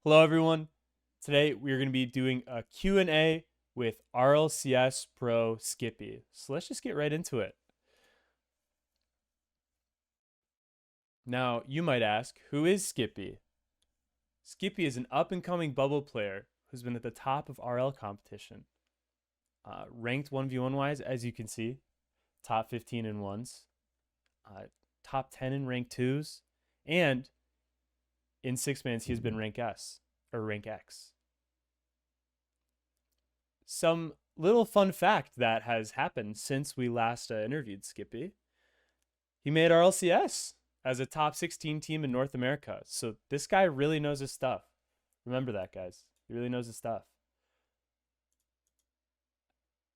Hello, everyone. Today, we're going to be doing a Q&A with RLCS Pro Skippy. So let's just get right into it. Now, you might ask, who is Skippy? Skippy is an up-and-coming bubble player who's been at the top of RL competition. Ranked 1v1-wise, as you can see, top 15 in ones, top 10 in rank 2s, and in 6-mans, he has been rank S, or rank X. Some little fun fact that has happened since we last interviewed Skippy. He made RLCS as a top 16 team in North America. So this guy really knows his stuff. Remember that, guys. He really knows his stuff.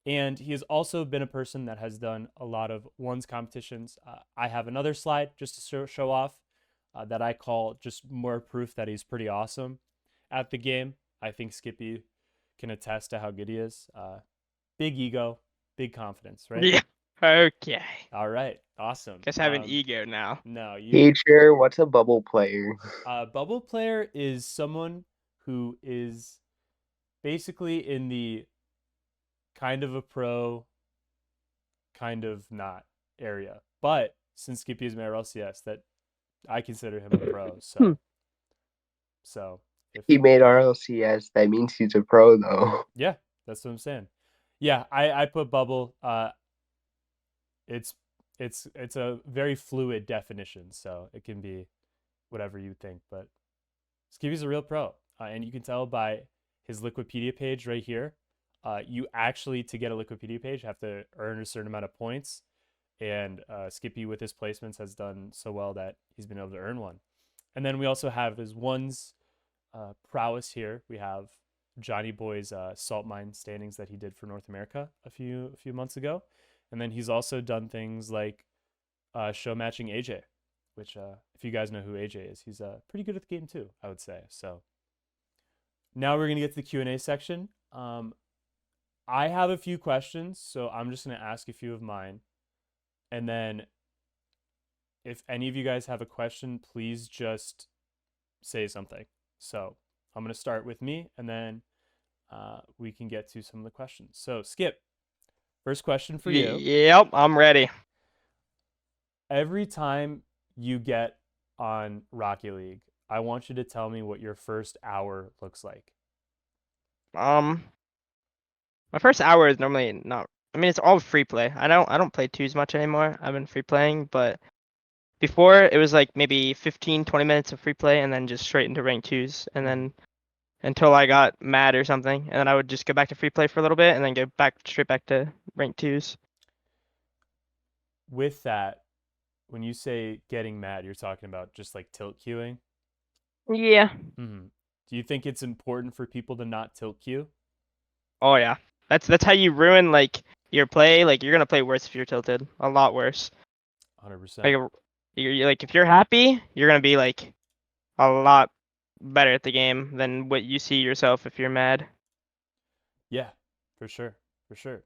And he has also been a person that has done a lot of ones competitions. I have another slide just to show off that I call just more proof that he's pretty awesome at the game. I think Skippy can attest to how good he is. Big ego, big confidence, right? Yeah. Okay. All right. Awesome. Guess I have an ego now. No, you. Teacher, what's a bubble player? Bubble player is someone who is basically in the kind of a pro, kind of not area. But since Skippy is my RLCS, that I consider him a pro. So if He made RLCS. That means he's a pro, though. yeah, that's what I'm saying. Yeah, I put bubble. It's a very fluid definition, so it can be whatever you think. But Skippy's a real pro, and you can tell by his Liquipedia page right here. You actually, to get a Liquipedia page, have to earn a certain amount of points, and Skippy with his placements has done so well that he's been able to earn one. And then we also have his ones prowess here. We have Johnny Boy's salt mine standings that he did for North America a few months ago. And then he's also done things like show matching AJ, which if you guys know who AJ is, he's pretty good at the game too, I would say. So now we're going to get to the Q&A section. I have a few questions, so I'm just going to ask a few of mine. And then if any of you guys have a question, please just say something. So I'm going to start with me, and then we can get to some of the questions. So Skip, first question for you. Yep, I'm ready. Every time you get on Rocket League, I want you to tell me what your first hour looks like. My first hour is normally not. I mean, it's all free play. I don't play twos much anymore. I've been free playing, but before it was like maybe 15, 20 minutes of free play, and then just straight into rank twos, and then until I got mad or something, and then I would just go back to free play for a little bit, and then go straight back to rank twos. With that, when you say getting mad, you're talking about just like tilt queuing? Yeah. Mm-hmm. Do you think it's important for people to not tilt queue? Oh yeah. That's how you ruin like your play. Like you're gonna play worse if you're tilted. A lot worse. 100%. Like you're like if you're happy, you're gonna be like a lot better at the game than what you see yourself if you're mad. Yeah, for sure. For sure.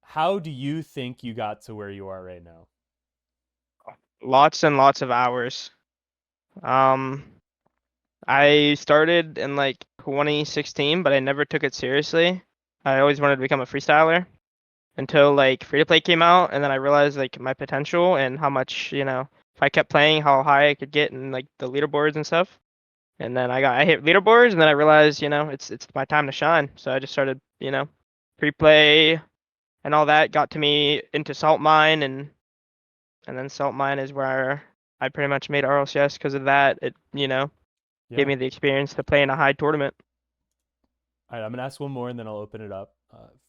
How do you think you got to where you are right now? Lots and lots of hours. I started in like 2016, but I never took it seriously. I always wanted to become a freestyler until like free to play came out, and then I realized like my potential and how much, if I kept playing, how high I could get in like the leaderboards and stuff. And then I hit leaderboards, and then I realized, it's my time to shine. So I just started, free play and all that got to me into Salt Mine, and then Salt Mine is where I pretty much made RLCS because of that. It, Yeah. gave me the experience to play in a high tournament. All right, I'm gonna ask one more, and then I'll open it up.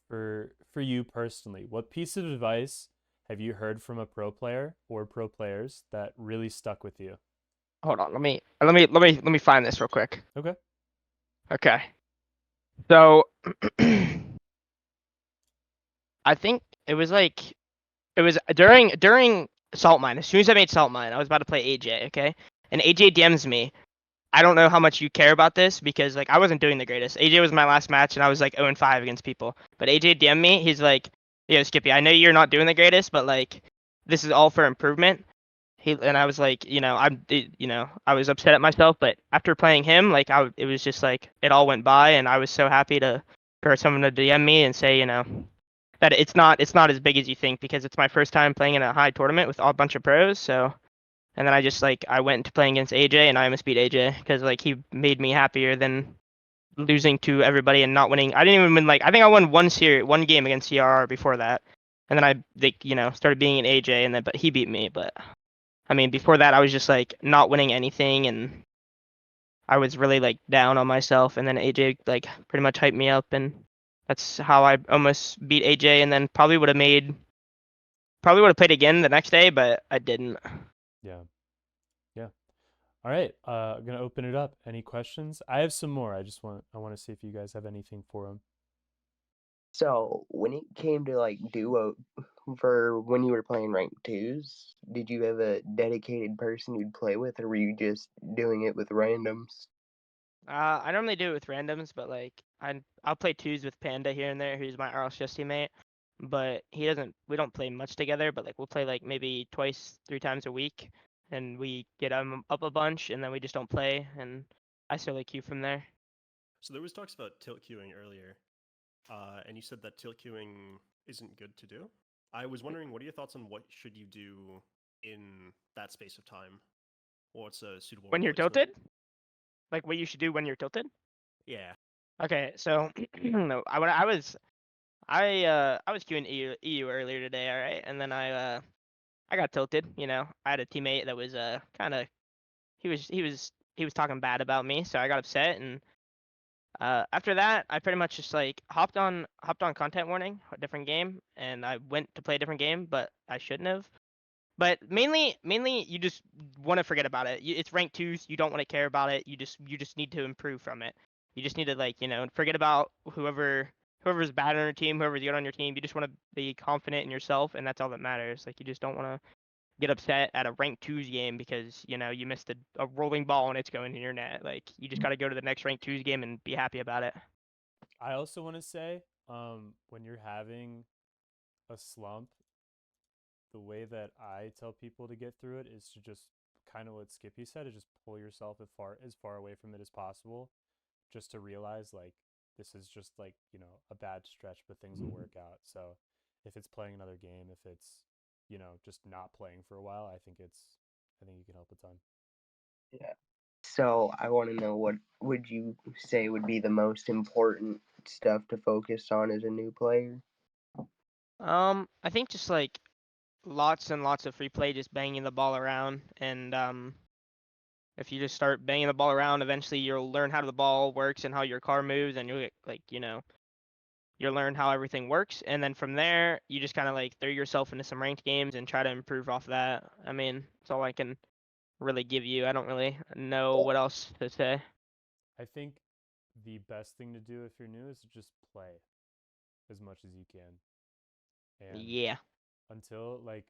For you personally, what piece of advice have you heard from a pro player or pro players that really stuck with you? Hold on, let me find this real quick. Okay. Okay. So I think it was during Salt Mine. As soon as I made Salt Mine, I was about to play AJ, okay? And AJ DMs me. I don't know how much you care about this because like I wasn't doing the greatest. AJ was my last match and I was like 0-5 against people. But AJ DM'd me. He's like, "Yo, Skippy, I know you're not doing the greatest, but like this is all for improvement. I was like, I was upset at myself, but after playing him, like it was just like it all went by, and I was so happy for someone to DM me and say, that it's not as big as you think because it's my first time playing in a high tournament with a bunch of pros. So, and then I just like I went to playing against AJ and I almost beat AJ because like he made me happier than losing to everybody and not winning. I didn't even win like I think I won one game against CRR before that, and then I like started being an AJ and then but he beat me. But I mean before that I was just like not winning anything and I was really like down on myself, and then AJ like pretty much hyped me up, and that's how I almost beat AJ, and then probably would have played again the next day, but I didn't. Yeah. Yeah. All right. I'm gonna open it up. Any questions? I have some more. I want to see if you guys have anything for them. So when it came to like duo for when you were playing rank twos, did you have a dedicated person you'd play with, or were you just doing it with randoms? I normally do it with randoms, but like I'll play twos with Panda here and there, who's my RLCS teammate. But he doesn't. We don't play much together, but like we'll play like maybe twice, 3 times a week, and we get up a bunch, and then we just don't play, and I slowly queue from there. So there was talks about tilt queuing earlier, and you said that tilt queuing isn't good to do. I was wondering, what are your thoughts on what should you do in that space of time? What's a suitable When you're replacement? tilted, like what you should do when you're tilted. Yeah. Okay, so no, I was queuing EU earlier today, all right, and then I got tilted. I had a teammate that was kind of he was talking bad about me, so I got upset, and after that I pretty much just like hopped on content warning, a different game, and I went to play a different game, but I shouldn't have. But mainly you just want to forget about it. It's rank twos. You don't want to care about it. You just need to improve from it. You just need to like forget about whoever's bad on your team, whoever's good on your team. You just want to be confident in yourself, and that's all that matters. Like you just don't want to get upset at a rank twos game because you missed a rolling ball and it's going in your net. Like you just got to go to the next rank twos game and be happy about it. I also want to say, when you're having a slump, the way that I tell people to get through it is to just kind of what Skippy said, is just pull yourself as far away from it as possible, just to realize like this is just like a bad stretch, but things will work out. So if it's playing another game, if it's just not playing for a while, I think you can help a ton. Yeah. So I want to know, what would you say would be the most important stuff to focus on as a new player? I think just like lots and lots of free play, just banging the ball around, and if you just start banging the ball around, eventually you'll learn how the ball works and how your car moves, and you'll get like you'll learn how everything works, and then from there you just kind of like throw yourself into some ranked games and try to improve off that. I mean, that's all I can really give you. I don't really know what else to say. I think the best thing to do if you're new is to just play as much as you can. And Yeah. until like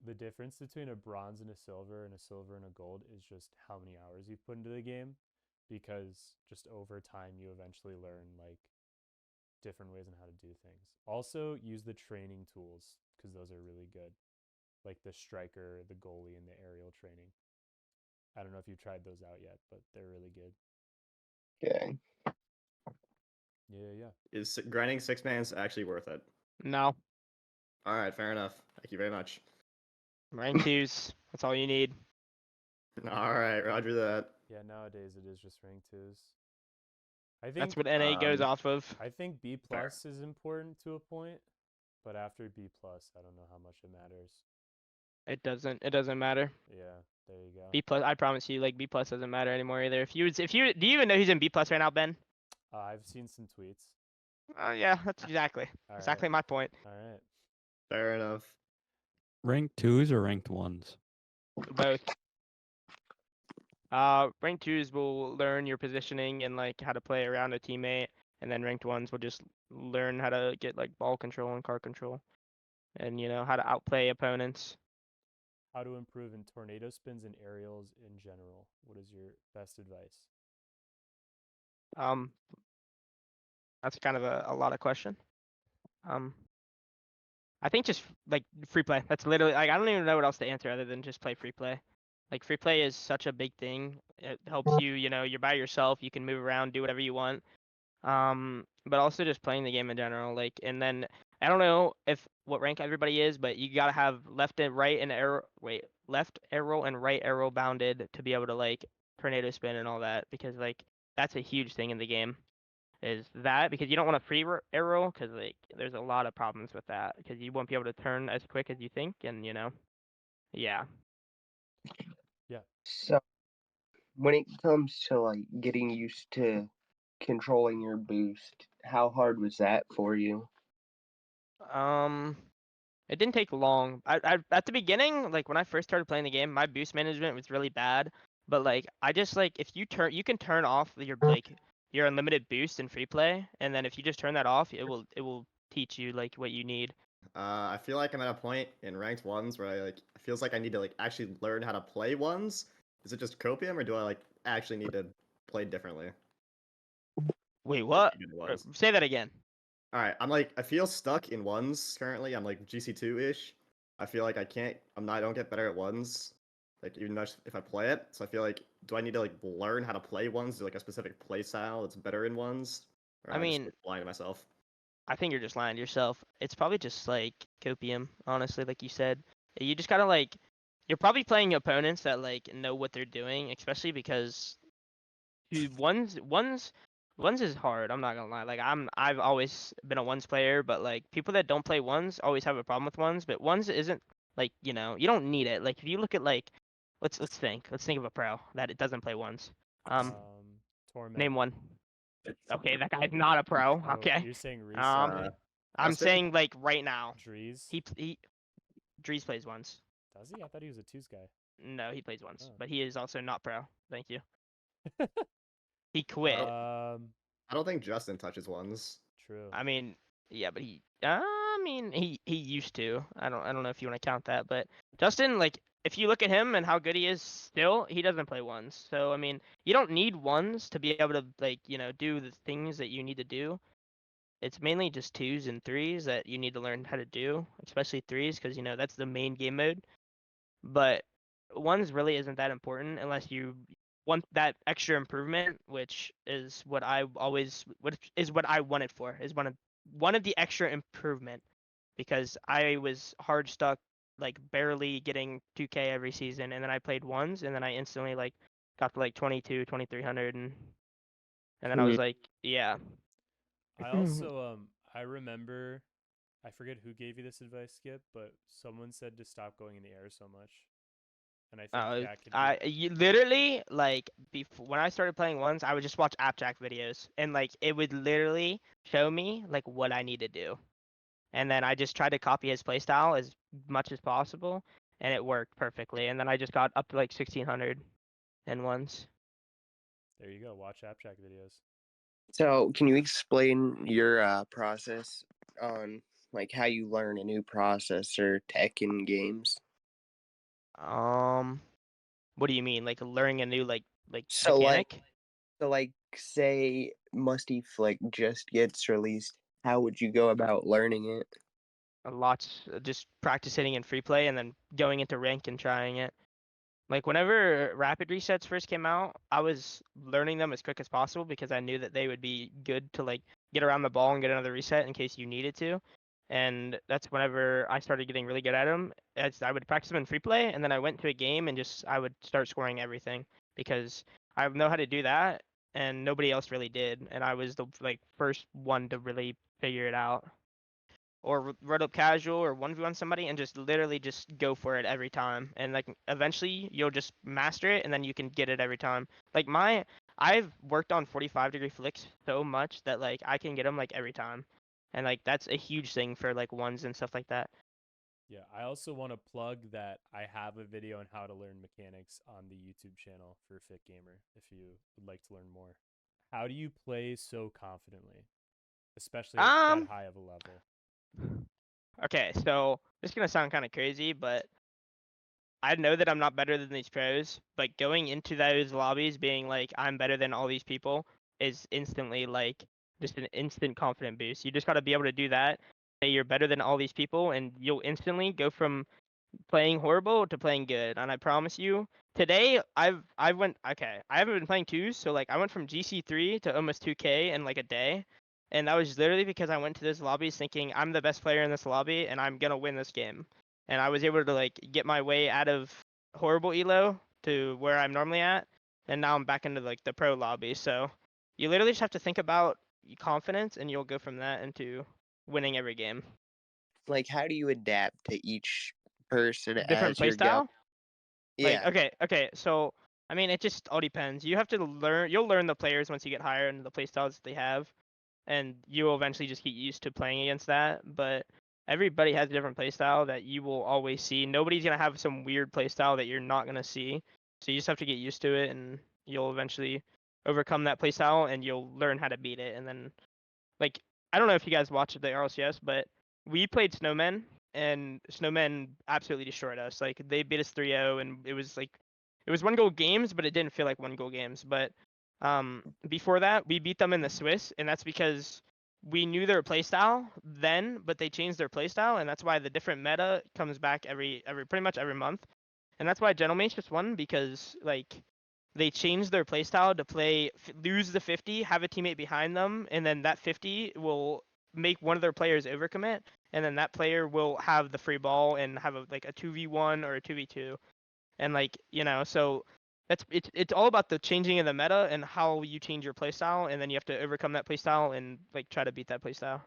the difference between a bronze and a silver and a silver and a gold is just how many hours you put into the game, because just over time you eventually learn like different ways on how to do things. Also use the training tools because those are really good, like the striker, the goalie, and the aerial training. I don't know if you've tried those out yet, but they're really good. Okay. Yeah, yeah. Is grinding 6 mans actually worth it? No. All right, fair enough. Thank you very much. Rank twos. That's all you need. All right, Roger that. Yeah, nowadays it is just rank twos. I think That's what NA goes off of. I think B Fair. plus is important to a point, but after B plus, I don't know how much it matters. It doesn't matter. Yeah, there you go. B plus. I promise you, like B plus doesn't matter anymore either. If you do you even know who's in B plus right now, Ben? I've seen some tweets. Yeah, that's exactly All exactly right. my point. All right. Fair enough. Ranked twos or ranked ones? Both. Ranked twos will learn your positioning and like how to play around a teammate, and then ranked ones will just learn how to get like ball control and car control, and how to outplay opponents. How to improve in tornado spins and aerials in general. What is your best advice? Um, that's kind of a lot of question. Um, I think just like free play. That's literally like I don't even know what else to answer other than just play free play. Like free play is such a big thing. It helps you, you're by yourself, you can move around, do whatever you want. But also just playing the game in general. Like, and then I don't know if what rank everybody is, but you gotta have left and right and arrow. Wait, left arrow and right arrow bounded to be able to like tornado spin and all that because like that's a huge thing in the game. Is that because you don't want a free arrow because like there's a lot of problems with that because you won't be able to turn as quick as you think and yeah. So when it comes to like getting used to controlling your boost, how hard was that for you? Um, it didn't take long. I at the beginning, like when I first started playing the game, my boost management was really bad. But like I just like if you can turn off your unlimited boost in free play, and then if you just turn that off, it will teach you like what you need. I feel like I'm at a point in ranked ones where it feels like I need to like actually learn how to play ones. Is it just copium or do I like actually need to play differently? Wait, what? Good ones. Say that again. All right, I feel stuck in ones currently. I'm like GC2-ish. I feel like I don't get better at ones. Like even though if I play it, so I feel like do I need to like learn how to play ones? Do like a specific play style that's better in ones? Or I am I just mean, like, lying to myself? I think you're just lying to yourself. It's probably just like copium, honestly, like you said. You just gotta like, you're probably playing opponents that like know what they're doing, especially because dude, ones is hard. I'm not gonna lie. Like I've always been a ones player, but like people that don't play ones always have a problem with ones. But ones isn't like you don't need it. Like if you look at like, let's think of a pro that it doesn't play ones. Um, Torment. name one. Okay, that guy's not a pro. Oh, Okay. you're saying Um, recently? I'm Justin? saying like right now. Drees? He Drees plays ones. Does he? I thought he was a twos guy. No, he plays ones, Oh. but he is also not pro. Thank you. He quit. I don't think Justin touches ones. True. I mean, yeah, but he used to. I don't know if you want to count that, but Justin, like, if you look at him and how good he is still, he doesn't play ones. So I mean, you don't need ones to be able to like, do the things that you need to do. It's mainly just twos and threes that you need to learn how to do, especially threes, because that's the main game mode. But ones really isn't that important unless you want that extra improvement, which is what I wanted for, is one of the extra improvement because I was hard stuck like barely getting 2K every season, and then I played ones and then I instantly like got to like 22, 2300, and then I was like, yeah. I also I remember, I forget who gave you this advice, Skip, but someone said to stop going in the air so much, and I think that could be. You literally like before when I started playing ones, I would just watch AppJack videos, and like it would literally show me like what I need to do, and then I just tried to copy his playstyle as much as possible, and it worked perfectly. And then I just got up to like 1600 in ones. There you go. Watch AppJack videos. So can you explain your process on like how you learn a new process or tech in games? What do you mean? Like learning a new like So like mechanic? so like say Musty Flick just gets released, how would you go about learning it? Lots just practicing in free play and then going into rank and trying it. Like whenever rapid resets first came out, I was learning them as quick as possible because I knew that they would be good to like get around the ball and get another reset in case you needed to. And that's whenever I started getting really good at them. As I would practice them in free play, and then I went to a game and just I would start scoring everything because I know how to do that, and nobody else really did. And I was the like first one to really figure it out or run up casual or 1v1 somebody and just literally just go for it every time. And like eventually you'll just master it and then you can get it every time. Like I've worked on 45-degree flicks so much that like I can get them like every time. And like that's a huge thing for like ones and stuff like that. Yeah, I also want to plug that I have a video on how to learn mechanics on the YouTube channel for Fit Gamer if you would like to learn more. How do you play so confidently, especially at that high of a level? Okay, so this is gonna sound kind of crazy, but I know that I'm not better than these pros, but going into those lobbies being like I'm better than all these people is instantly like just an instant confident boost. You just got to be able to do that say you're better than all these people, and you'll instantly go from playing horrible to playing good. And I promise you, today I haven't been playing twos, so like I went from GC3 to almost 2K in like a day, and that was literally because I went to this lobbies thinking I'm the best player in this lobby and I'm gonna win this game, and I was able to like get my way out of horrible elo to where I'm normally at, and now I'm back into like the pro lobby. So you literally just have to think about confidence, and you'll go from that into winning every game. Like, how do you adapt to each person Different as you're going? playstyle. Like, Yeah, okay, so I mean, it just all depends. You have to learn. You'll learn the players once you get higher and the playstyles that they have, and you will eventually just get used to playing against that. But everybody has a different playstyle that you will always see. Nobody's gonna have some weird playstyle that you're not gonna see. So you just have to get used to it, and you'll eventually overcome that playstyle, and you'll learn how to beat it. And then, like, I don't know if you guys watched the RLCS, but we played Snowmen, and Snowmen absolutely destroyed us. Like, they beat us 3-0, and it was like, it was 1-goal games, but it didn't feel like 1-goal games. But before that, we beat them in the Swiss, and that's because we knew their playstyle then, but they changed their playstyle, and that's why the different meta comes back every pretty much every month. And that's why Gentleman's just won, because like they changed their playstyle to play lose the 50, have a teammate behind them, and then that 50 will make one of their players overcommit, and then that player will have the free ball and have like a 2v1 or a 2v2, and like so it's all about the changing of the meta and how you change your playstyle, and then you have to overcome that playstyle and like try to beat that playstyle.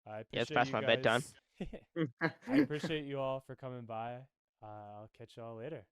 I Yeah, it's appreciate past you my bedtime. guys. I appreciate you all for coming by. I'll catch y'all later.